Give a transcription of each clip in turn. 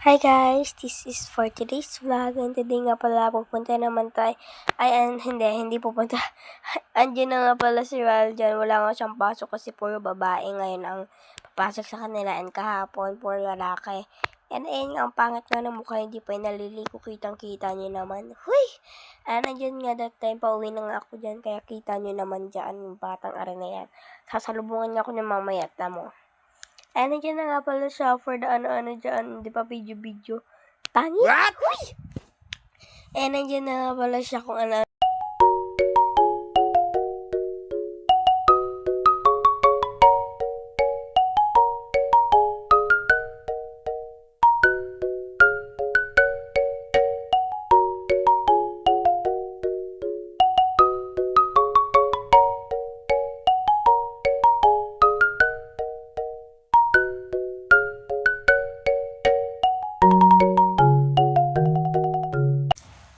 Hi guys, this is for today's vlog and today nga pala pupunta naman tayo, hindi pupunta, andyan na nga pala si Ral dyan, wala nga siyang pasok kasi puro babae ngayon ang papasok sa kanila and kahapon puro lalaki. And ayun nga, ang pangit nga ng mukha, hindi pa yung naliligo, kitang-kita nyo naman. Huy! Nandiyan nga that time, pauwi na nga ako dyan, kaya kita nyo naman dyan, yung batang ari na yan. Sasalubungan nga ako ng mamaya, tamo. Nandiyan na nga pala siya for the ano-ano dyan, di pa video-video. Tangi! What? Huy! Nandiyan na nga pala siya kung ano.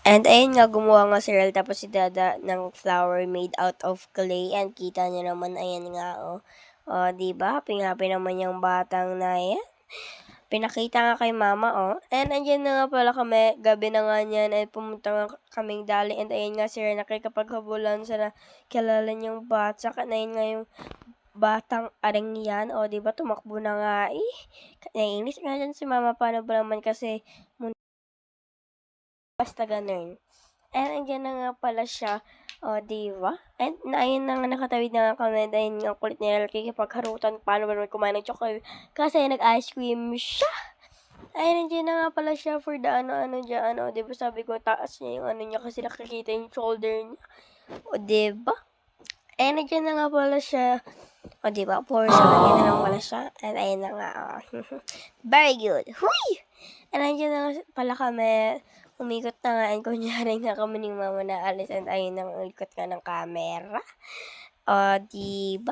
And ayun nga, gumawa nga si Rel tapos si Dada ng flower made out of clay. And kita niyo naman, ayan nga, oh. Diba? Happy naman yung batang na yan. Pinakita nga kay mama, oh. And andyan na nga pala kami, gabi na nga niyan, ay pumunta nga kaming dali. And ayun nga si Rel, nakikapaghabulan sa kilala niyang bata. Saka na yun nga yung batang aring yan, o diba? Tumakbo na nga, eh. Naiinis nga dyan si mama, paano ba naman kasi basta ganun. And andyan na nga pala siya, diba? And ayun na nga, nakatawid na nga kami dahil nga kulit nila kikipagharutan paano ba naman kumain ng chocolate kasi nag-ice cream siya. Ayun, nandiyan na nga pala siya for the ano-ano dyan, diba sabi ko taas niya yung ano niya kasi nakikita yung shoulder niya. O diba? Ayun, nandiyan na nga pala siya. O diba? Puro siya, nandiyan na lang pala siya. And ayun na nga, very good. Huy! And nandiyan na nga pala kami. Umikot na nga, and kunyari nga kami ni mama na alis, and ayun ang ulikot nga ng camera. Diba?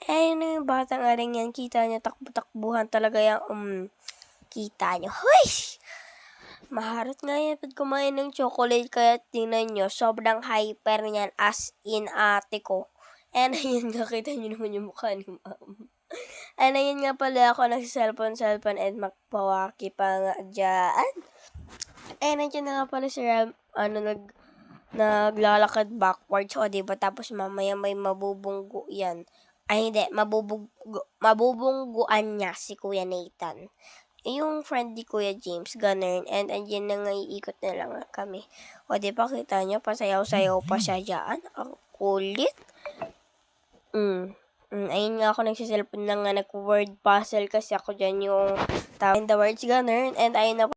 Ayun na yung batang aring yan, kita niya, takbo-takbuhan talaga yung, kita niyo. Huy! Maharot nga yan pag kumain ng chocolate, kaya tingnan nyo, sobrang hyper niyan, as in ate ko. And ayun nga, kita nyo naman yung mukha ni mama. And ayun nga pala ako, nagsiselfon and magpawaki pa nga dyan. Nandiyan na nga pala si Ram, naglalakad backwards, o diba? Tapos mamaya may mabubunggo yan. Ay, hindi, mabubungguan niya si Kuya Nathan. Yung friend ni Kuya James, ganun. And andyan na nga, iikot na lang kami. O diba, kita nyo, pasayaw-sayaw pa siya dyan. Ang kulit. Ayun nga ako nagsiselfon na nga, nag-word puzzle kasi ako dyan yung the words, ganun. And ayun na